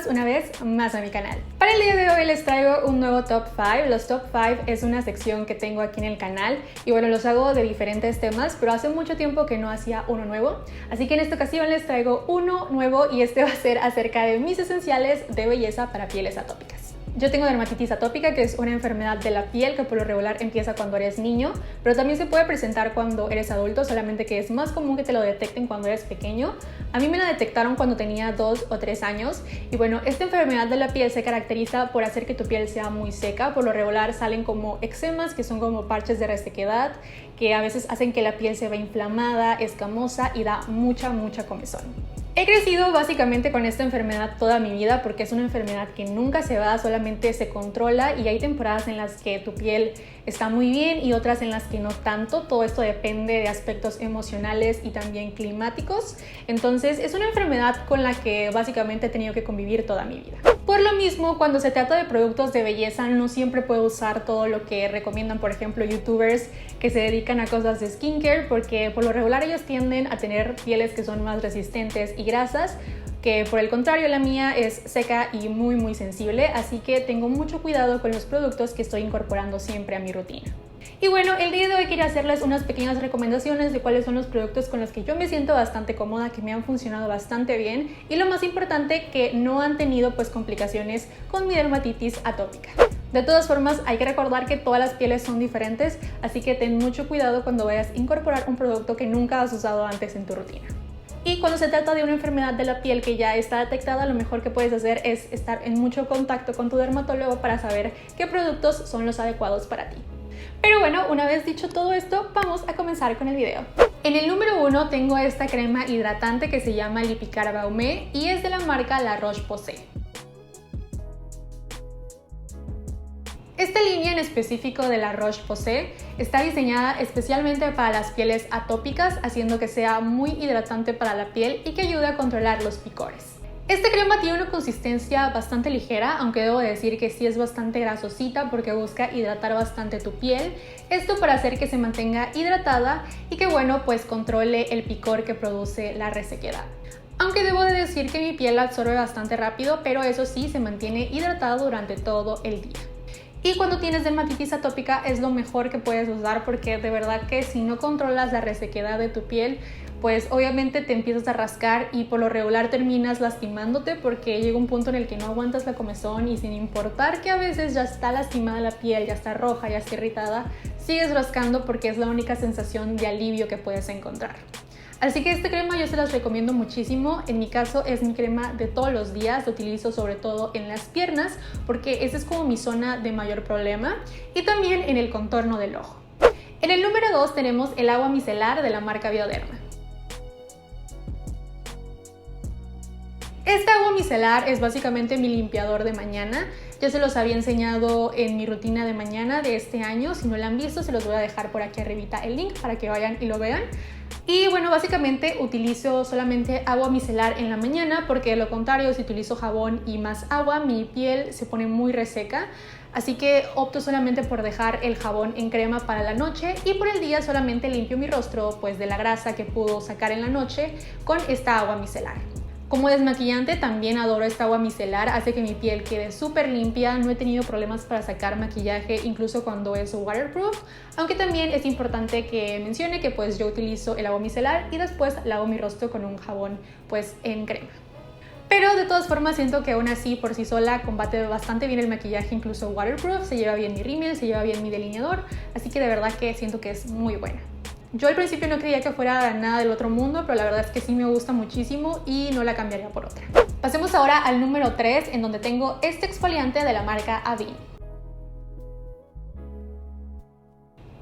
bienvenidos una vez más a mi canal. Para el día de hoy les traigo un nuevo Top 5. Los Top 5 es una sección que tengo aquí en el canal y bueno, los hago de diferentes temas, pero hace mucho tiempo que no hacía uno nuevo, así que en esta ocasión les traigo uno nuevo y este va a ser acerca de mis esenciales de belleza para pieles atópicas. Yo tengo dermatitis atópica, que es una enfermedad de la piel que por lo regular empieza cuando eres niño, pero también se puede presentar cuando eres adulto, solamente que es más común que te lo detecten cuando eres pequeño. A mí me la detectaron cuando tenía 2 o 3 años y bueno, esta enfermedad de la piel se caracteriza por hacer que tu piel sea muy seca. Por lo regular salen como eczemas, que son como parches de resequedad, que a veces hacen que la piel se vea inflamada, escamosa y da mucha comezón. He crecido básicamente con esta enfermedad toda mi vida porque es una enfermedad que nunca se va, solamente se controla y hay temporadas en las que tu piel está muy bien y otras en las que no tanto. Todo esto depende de aspectos emocionales y también climáticos. Entonces es una enfermedad con la que básicamente he tenido que convivir toda mi vida. Por lo mismo, cuando se trata de productos de belleza, no siempre puedo usar todo lo que recomiendan, por ejemplo, youtubers que se dedican a cosas de skincare, porque por lo regular ellos tienden a tener pieles que son más resistentes y grasas, que por el contrario la mía es seca y muy sensible, así que tengo mucho cuidado con los productos que estoy incorporando siempre a mi rutina. Y bueno, el día de hoy quería hacerles unas pequeñas recomendaciones de cuáles son los productos con los que yo me siento bastante cómoda, que me han funcionado bastante bien y lo más importante, que no han tenido pues complicaciones con mi dermatitis atópica. De todas formas, hay que recordar que todas las pieles son diferentes, así que ten mucho cuidado cuando vayas a incorporar un producto que nunca has usado antes en tu rutina. Y cuando se trata de una enfermedad de la piel que ya está detectada, lo mejor que puedes hacer es estar en mucho contacto con tu dermatólogo para saber qué productos son los adecuados para ti. Pero bueno, una vez dicho todo esto, vamos a comenzar con el video. En el número 1 tengo esta crema hidratante que se llama Lipicar Baume y es de la marca La Roche-Posay. Esta línea en específico de La Roche-Posay está diseñada especialmente para las pieles atópicas, haciendo que sea muy hidratante para la piel y que ayude a controlar los picores. Esta crema tiene una consistencia bastante ligera, aunque debo decir que sí es bastante grasosita porque busca hidratar bastante tu piel. Esto para hacer que se mantenga hidratada y que bueno, pues controle el picor que produce la resequedad. Aunque debo de decir que mi piel la absorbe bastante rápido, pero eso sí, se mantiene hidratada durante todo el día. Y cuando tienes dermatitis atópica es lo mejor que puedes usar porque de verdad que si no controlas la resequedad de tu piel, pues obviamente te empiezas a rascar y por lo regular terminas lastimándote porque llega un punto en el que no aguantas la comezón y sin importar que a veces ya está lastimada la piel, ya está roja, ya está irritada, sigues rascando porque es la única sensación de alivio que puedes encontrar. Así que esta crema yo se las recomiendo muchísimo. En mi caso es mi crema de todos los días, la utilizo sobre todo en las piernas porque esa es como mi zona de mayor problema y también en el contorno del ojo. En el número 2 tenemos el agua micelar de la marca Bioderma. Esta agua micelar es básicamente mi limpiador de mañana. Ya se los había enseñado en mi rutina de mañana de este año. Si no la han visto, se los voy a dejar por aquí arribita el link para que vayan y lo vean. Y bueno, básicamente utilizo solamente agua micelar en la mañana porque de lo contrario, si utilizo jabón y más agua, mi piel se pone muy reseca. Así que opto solamente por dejar el jabón en crema para la noche y por el día solamente limpio mi rostro pues de la grasa que pudo sacar en la noche con esta agua micelar. Como desmaquillante también adoro esta agua micelar, hace que mi piel quede súper limpia, no he tenido problemas para sacar maquillaje incluso cuando es waterproof, aunque también es importante que mencione que pues yo utilizo el agua micelar y después lavo mi rostro con un jabón pues en crema. Pero de todas formas siento que aún así por sí sola combate bastante bien el maquillaje incluso waterproof, se lleva bien mi rímel, se lleva bien mi delineador, así que de verdad que siento que es muy buena. Yo al principio no creía que fuera nada del otro mundo, pero la verdad es que sí me gusta muchísimo y no la cambiaría por otra. Pasemos ahora al número 3, en donde tengo este exfoliante de la marca Avène.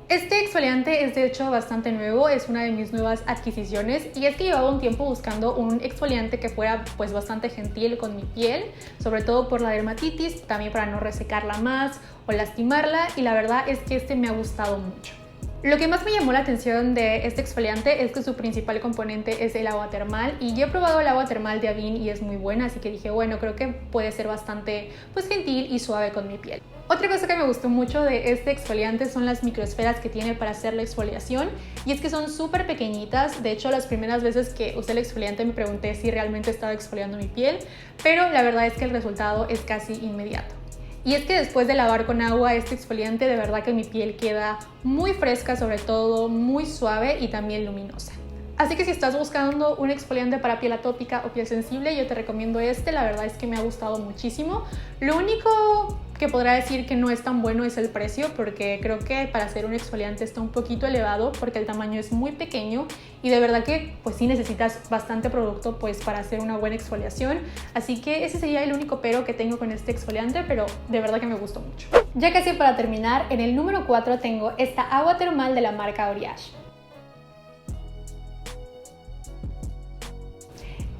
Este exfoliante es de hecho bastante nuevo, es una de mis nuevas adquisiciones y es que llevaba un tiempo buscando un exfoliante que fuera pues bastante gentil con mi piel, sobre todo por la dermatitis, también para no resecarla más o lastimarla, y la verdad es que este me ha gustado mucho. Lo que más me llamó la atención de este exfoliante es que su principal componente es el agua termal, y yo he probado el agua termal de Avène y es muy buena, así que dije, bueno, creo que puede ser bastante gentil y suave con mi piel. Otra cosa que me gustó mucho de este exfoliante son las microesferas que tiene para hacer la exfoliación, y es que son súper pequeñitas. De hecho, las primeras veces que usé el exfoliante me pregunté si realmente estaba exfoliando mi piel, pero la verdad es que el resultado es casi inmediato. Y es que después de lavar con agua este exfoliante, de verdad que mi piel queda muy fresca, sobre todo muy suave y también luminosa. Así que si estás buscando un exfoliante para piel atópica o piel sensible, yo te recomiendo este. La verdad es que me ha gustado muchísimo. Lo único que podrá decir que no es tan bueno es el precio, porque creo que para hacer un exfoliante está un poquito elevado porque el tamaño es muy pequeño y de verdad que sí necesitas bastante producto para hacer una buena exfoliación. Así que ese sería el único pero que tengo con este exfoliante, pero de verdad que me gustó mucho. Ya casi para terminar, en el número 4 tengo esta agua termal de la marca Oriage.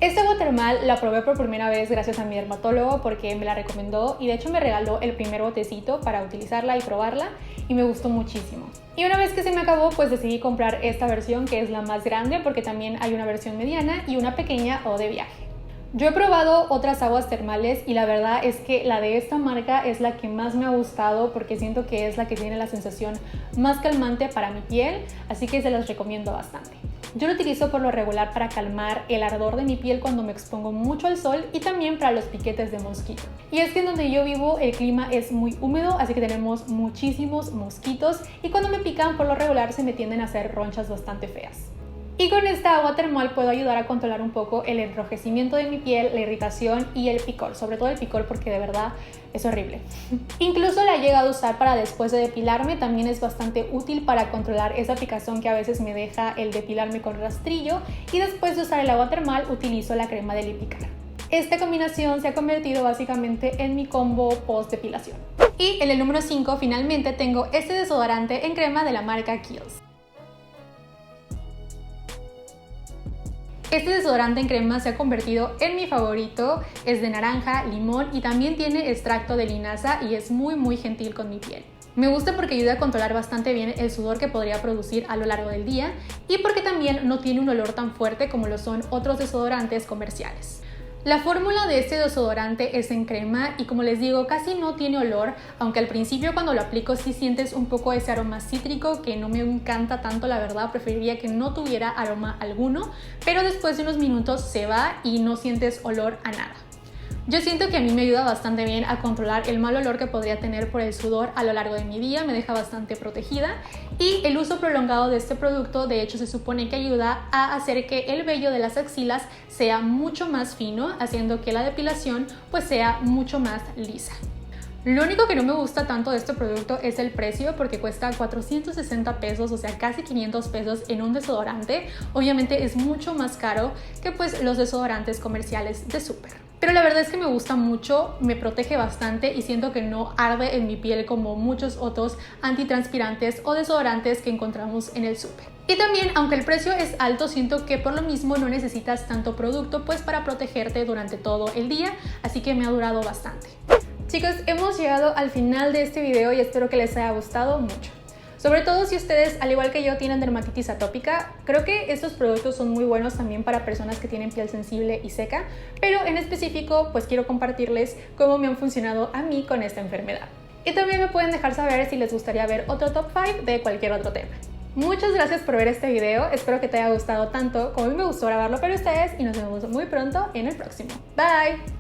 Esta agua termal la probé por primera vez gracias a mi dermatólogo porque me la recomendó, y de hecho me regaló el primer botecito para utilizarla y probarla, y me gustó muchísimo. Y una vez que se me acabó, decidí comprar esta versión, que es la más grande, porque también hay una versión mediana y una pequeña o de viaje. Yo he probado otras aguas termales y la verdad es que la de esta marca es la que más me ha gustado, porque siento que es la que tiene la sensación más calmante para mi piel, así que se las recomiendo bastante. Yo lo utilizo por lo regular para calmar el ardor de mi piel cuando me expongo mucho al sol, y también para los piquetes de mosquito. Y es que en donde yo vivo el clima es muy húmedo, así que tenemos muchísimos mosquitos, y cuando me pican por lo regular se me tienden a hacer ronchas bastante feas. Y con esta agua termal puedo ayudar a controlar un poco el enrojecimiento de mi piel, la irritación y el picor, sobre todo el picor, porque de verdad es horrible. Incluso la he llegado a usar para después de depilarme, también es bastante útil para controlar esa picazón que a veces me deja el depilarme con rastrillo, y después de usar el agua termal utilizo la crema de Lipicar. Esta combinación se ha convertido básicamente en mi combo post depilación. Y en el número 5 finalmente tengo este desodorante en crema de la marca Kiehl's. Este desodorante en crema se ha convertido en mi favorito, es de naranja, limón y también tiene extracto de linaza y es muy gentil con mi piel. Me gusta porque ayuda a controlar bastante bien el sudor que podría producir a lo largo del día, y porque también no tiene un olor tan fuerte como lo son otros desodorantes comerciales. La fórmula de este desodorante es en crema y, como les digo, casi no tiene olor, aunque al principio cuando lo aplico sí sientes un poco ese aroma cítrico que no me encanta tanto, la verdad. Preferiría que no tuviera aroma alguno, pero después de unos minutos se va y no sientes olor a nada. Yo siento que a mí me ayuda bastante bien a controlar el mal olor que podría tener por el sudor a lo largo de mi día, me deja bastante protegida, y el uso prolongado de este producto de hecho se supone que ayuda a hacer que el vello de las axilas sea mucho más fino, haciendo que la depilación sea mucho más lisa. Lo único que no me gusta tanto de este producto es el precio, porque cuesta 460 pesos, o sea casi 500 pesos en un desodorante. Obviamente es mucho más caro que los desodorantes comerciales de súper. Pero la verdad es que me gusta mucho, me protege bastante y siento que no arde en mi piel como muchos otros antitranspirantes o desodorantes que encontramos en el súper. Y también, aunque el precio es alto, siento que por lo mismo no necesitas tanto producto para protegerte durante todo el día, así que me ha durado bastante. Chicos, hemos llegado al final de este video y espero que les haya gustado mucho. Sobre todo si ustedes, al igual que yo, tienen dermatitis atópica, creo que estos productos son muy buenos también para personas que tienen piel sensible y seca, pero en específico quiero compartirles cómo me han funcionado a mí con esta enfermedad. Y también me pueden dejar saber si les gustaría ver otro top 5 de cualquier otro tema. Muchas gracias por ver este video, espero que te haya gustado tanto como a mí me gustó grabarlo para ustedes, y nos vemos muy pronto en el próximo. Bye.